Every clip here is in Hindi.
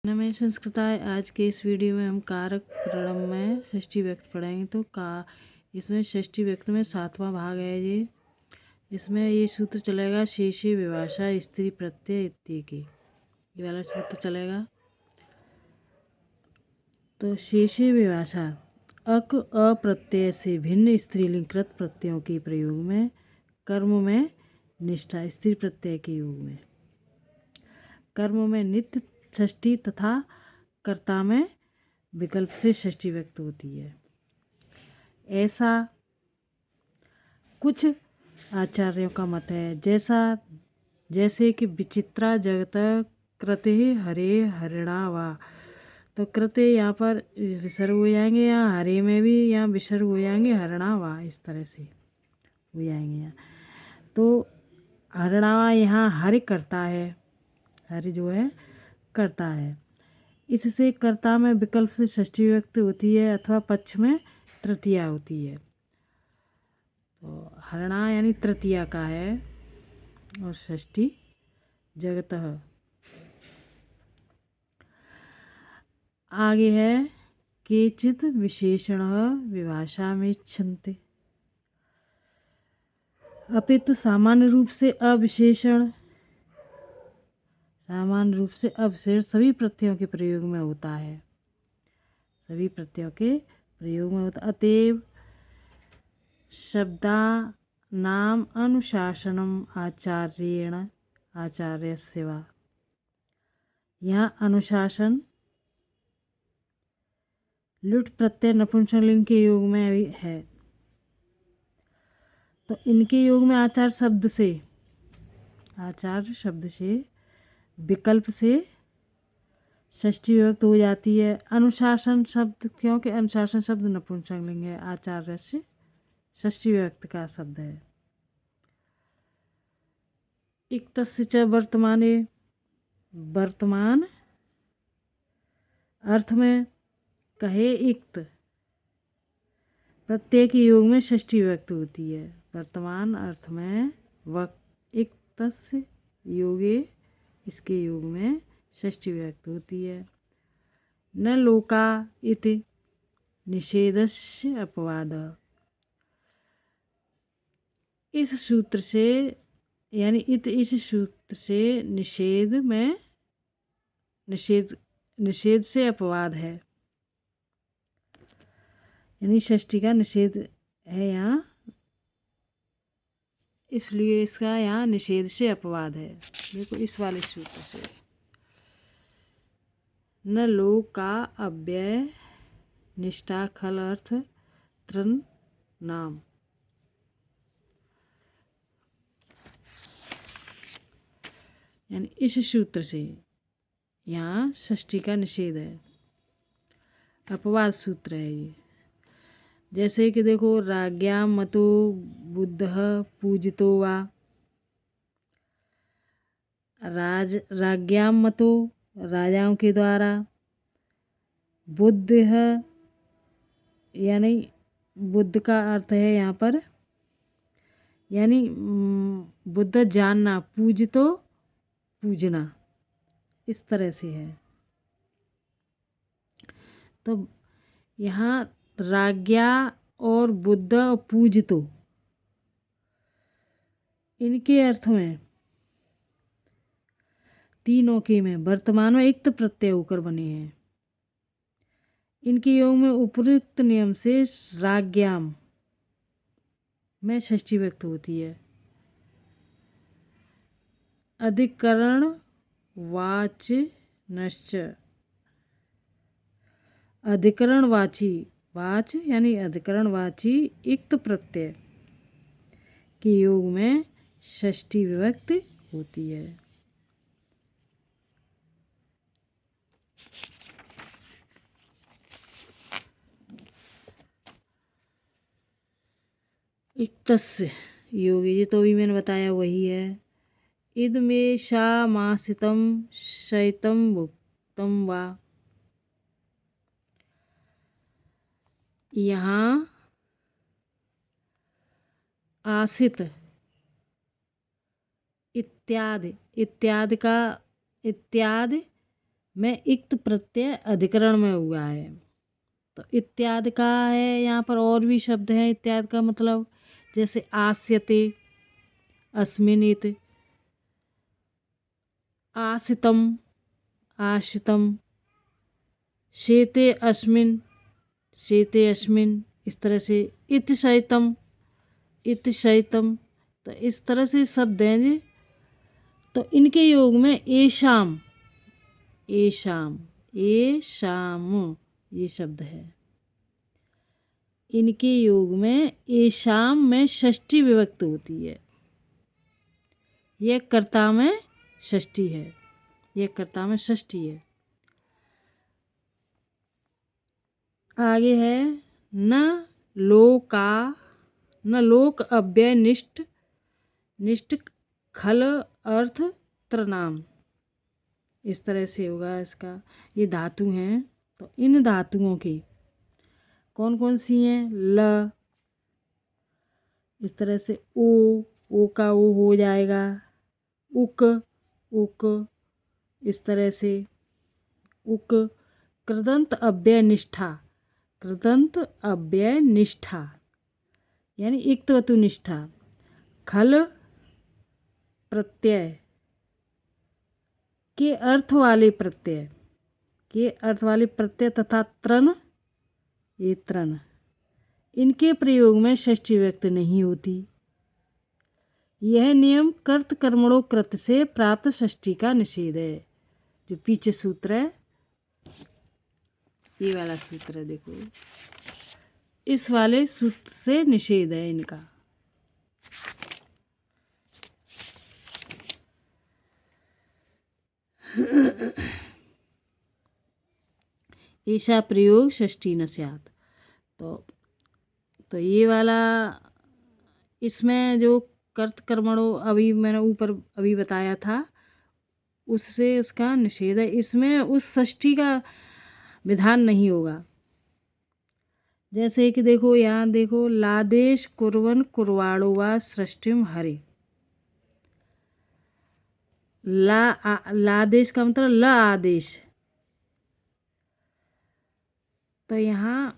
नमः संस्कृताय। आज के इस वीडियो में हम कारक प्रणव में षष्ठी व्यक्त पढ़ेंगे। तो इसमें षष्ठी व्यक्त में 7वां भाग है ये। इसमें ये सूत्र चलेगा शेषे विभाषा स्त्री प्रत्यय इत्यादि, ये वाला सूत्र चलेगा। तो शेषे विभाषा अक अप्रत्यय से भिन्न स्त्रीलिंग कृत प्रत्ययों के प्रयोग में, कर्म में निष्ठा स्त्री प्रत्यय के योग में, कर्म में नित्य षष्ठी तथा कर्ता में विकल्प से षष्ठी व्यक्त होती है। ऐसा कुछ आचार्यों का मत है, जैसे कि विचित्रा जगत कृते हरे हरिणा वा। तो कृते यहाँ पर विसर्ग हो जाएंगे, यहाँ हरे में भी यहाँ विसर्ग हो जाएंगे, हरिणा वा इस तरह से हो जाएंगे यहाँ। तो हरिणावा यहाँ हरि करता है, हरि जो है करता है। इससे कर्ता में विकल्प से षष्ठी व्यक्त होती है अथवा पक्ष में तृतीया होती है। तो हरणा यानी तृतीया का है और षष्ठी जगतः। आगे है केचित् विशेषण विभाषा में इच्छन्ते, अपितु सामान्य रूप से अविशेषण सभी प्रत्ययों के प्रयोग में होता है, सभी प्रत्ययों के प्रयोग में होता। अतएव शब्दा नाम अनुशासनम आचार्यस्य वा। यहाँ अनुशासन लुट प्रत्यय नपुंसकलिंग के योग में भी है। तो इनके योग में आचार शब्द से विकल्प से षष्ठी विभक्त हो जाती है। अनुशासन शब्द, क्योंकि अनुशासन शब्द नपुंसकलिंग है, आचार्य से षष्ठी विभक्त का शब्द है। इक्तस्य च वर्तमाने, वर्तमान अर्थ में कहे इक्त प्रत्यय के योग में षष्ठी विभक्त होती है। वर्तमान अर्थ में इक्तस्य योगे, इसके योग में षष्ठी विभक्त होती है। न लोका इति निषेधस्य अपवाद। इस सूत्र से यानी इस सूत्र से निषेध से अपवाद है, यानी षष्ठी का निषेध है यहाँ, इसलिए इसका यहाँ निषेध से अपवाद है। देखो इस वाले सूत्र से न लोक का अव्यय निष्ठा खल अर्थ तृण नाम। यानी इस सूत्र से यहाँ षष्ठी का निषेध है, अपवाद सूत्र है ये। जैसे कि देखो राज्ञां मतो बुद्धः पूजितो वा, राज्ञां मतो राजाओं के द्वारा, बुद्ध है यानी बुद्ध का अर्थ है यहाँ पर यानी बुद्ध जानना, पूजितो पूजना, इस तरह से है। तो यहाँ राज्ञा और बुद्ध और पूजितो, इनके अर्थ में तीनों के में वर्तमान में इक्त प्रत्यय होकर बने हैं। इनके योग में उपयुक्त नियम से राज्ञाम में षष्ठी व्यक्त होती है। अधिकरण वाच नश्च, अधिकरणवाची वाच यानी अधिकरणवाची इक्त प्रत्यय के योग में षष्ठी विभक्त होती है। इक्तस्य योग, ये तो अभी मैंने बताया वही है। इद में शामासितम शैतम भुक्तम वा। यहाँ आसित इत्यादि में इक्त प्रत्यय अधिकरण में हुआ है। तो इत्यादि का है, यहाँ पर और भी शब्द हैं इत्यादि का मतलब, जैसे आस्यते, अस्मिनित, आसितम, आशितम, शेते अस्मिन, शेते अस्मिन, इस तरह से इतिशयतम, इतिशयतम। तो इस तरह से शब्द हैं जी। तो इनके योग में एशाम, एशाम, एशाम ये शब्द है। इनके योग में एशाम में षष्ठी विभक्त होती है। यह कर्ता में षष्ठी है, यह कर्ता में षष्ठी है। आगे है न लोका, न लोक अव्यय निष्ठ, निष्ठ खल अर्थ त्रनाम। इस तरह से होगा इसका। ये धातु हैं, तो इन धातुओं की कौन कौन सी हैं? ल, इस तरह से ओ का ओ हो जाएगा, उक, उक, इस तरह से उक, कृदंत अव्यय निष्ठा, कृदंत अव्यय निष्ठा यानी इक्तवतु निष्ठा, खल प्रत्यय के अर्थ वाले प्रत्यय, के अर्थ वाले प्रत्यय तथा त्रन, ये त्रन, इनके प्रयोग में षष्ठी व्यक्त नहीं होती। यह नियम कर्त कर्मणों कृत से प्राप्त षष्ठी का निषेध है। जो पीछे सूत्र है, ये वाला सूत्र है, देखो इस वाले सूत्र से निषेध है इनका। ऐसा प्रयोग षष्ठी न स्यात्। तो ये वाला, इसमें जो कर्त कर्मणों अभी मैंने ऊपर अभी बताया था, उससे उसका निषेध है। इसमें उस षष्ठी का विधान नहीं होगा। जैसे कि देखो यहाँ देखो, लादेश कुर्वन कुर्वाणो वा सृष्टिम हरे। लादेश का मतलब ल आदेश। तो यहाँ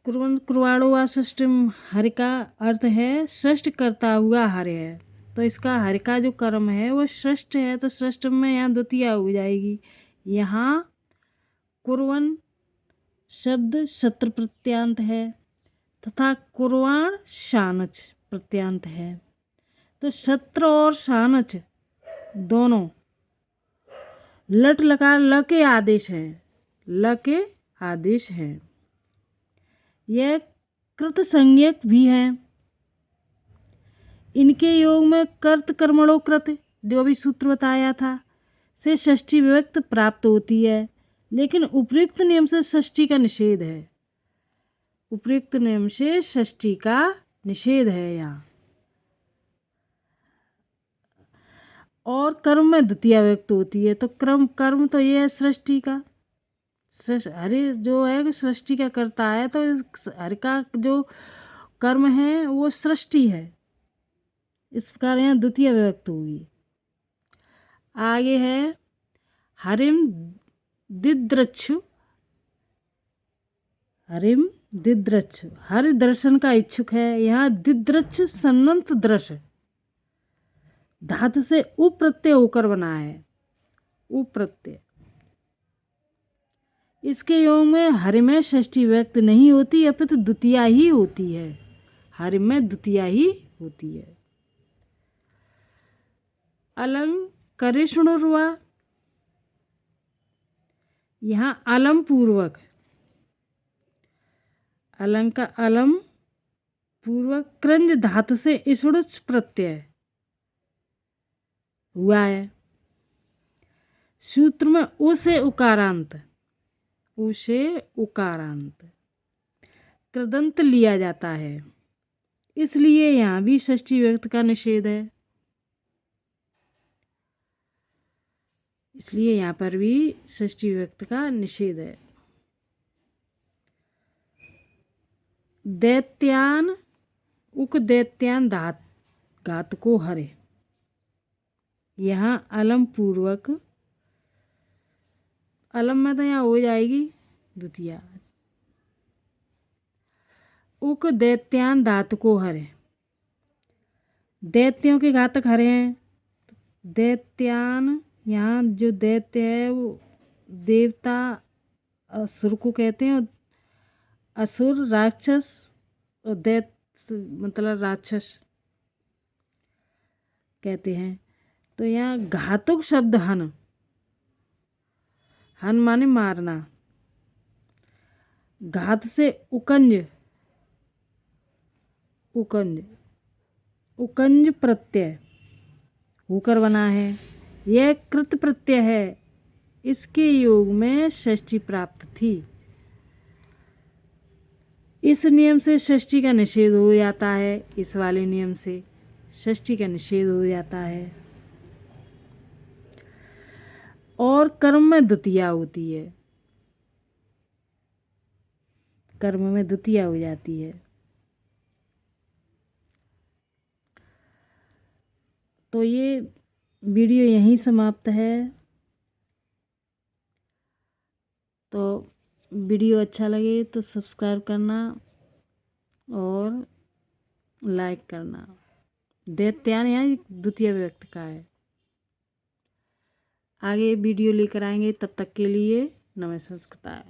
कुर्वन कुर्वाणो वा सृष्टिम हरि का अर्थ है सृष्ट करता हुआ हरि है। तो इसका हरि का जो कर्म है वो सृष्ट है, तो सृष्ट में यहाँ द्वितीया हो जाएगी। यहाँ कुर्वन शब्द शत्रु प्रत्यांत है तथा कुर्वाण शानच प्रत्यांत है। तो शत्र और शानच दोनों लट लकार ल के आदेश हैं, ल के आदेश हैं। यह कृत संज्ञक भी हैं। इनके योग में कर्त कर्मणों कृत, जो भी सूत्र बताया था, से षष्ठी विभक्त प्राप्त होती है। लेकिन उपयुक्त नियम से षष्ठी का निषेध है। उपयुक्त नियम से षष्ठी का निषेध है यहाँ। और कर्म में द्वितीया व्यक्त होती है। तो कर्म तो ये है सृष्टि का, हरि जो है सृष्टि का करता है, तो इस हरि का जो कर्म है वो सृष्टि है। इस प्रकार यहाँ द्वितीय विभक्त होगी। आगे है हरिम दिद्रक्षु, हरिम दिद्रक्षु, हरि दर्शन का इच्छुक है। यहाँ दिद्रक्षु सन्नंत दृश धातु से उप्रत्यय होकर बना है, उप्रत्यय। इसके योग में हरि में षष्ठी व्यक्त नहीं होती, अपितु द्वितीया ही होती है। हरि में द्वितीया ही होती है। अलंकरिष्णुर्वा, यहाँ अलम पूर्वक, अलंका अलम पूर्वक क्रंज धातु से इषुड़ुच प्रत्यय हुआ है। सूत्र में उ से उकारांत, उ से उकारांत कृदंत लिया जाता है, इसलिए यहाँ भी षष्ठी व्यक्त का निषेध है। इसलिए यहाँ पर भी षष्ठी व्यक्त का निषेध है। दैत्यान उक दैत्यान घातको हरे, यहाँ अलम पूर्वक अलम में तो यहाँ हो जाएगी द्वितीया। उक दैत्यान धातु को हरे, दैत्यों के घातक हरे हैं। दैत्यान, यहाँ जो दैत्य है वो देवता असुर को कहते हैं, और असुर राक्षस, और दैत्य मतलब राक्षस कहते हैं। तो यहाँ घातुक शब्द हन, हन माने मारना। घात से उकंज, उकंज, उकंज प्रत्यय होकर बना है। यह कृत प्रत्यय है, इसके योग में षष्ठी प्राप्त थी। इस नियम से षष्ठी का निषेध हो जाता है, इस वाले नियम से षष्ठी का निषेध हो जाता है। और कर्म में द्वितीया होती है, कर्म में द्वितीया हो जाती है। तो ये वीडियो यहीं समाप्त है। तो वीडियो अच्छा लगे तो सब्सक्राइब करना और लाइक करना। दैत्यान यहाँ द्वितीय व्यक्ति का है। आगे वीडियो लेकर आएंगे, तब तक के लिए नमः संस्कृताय।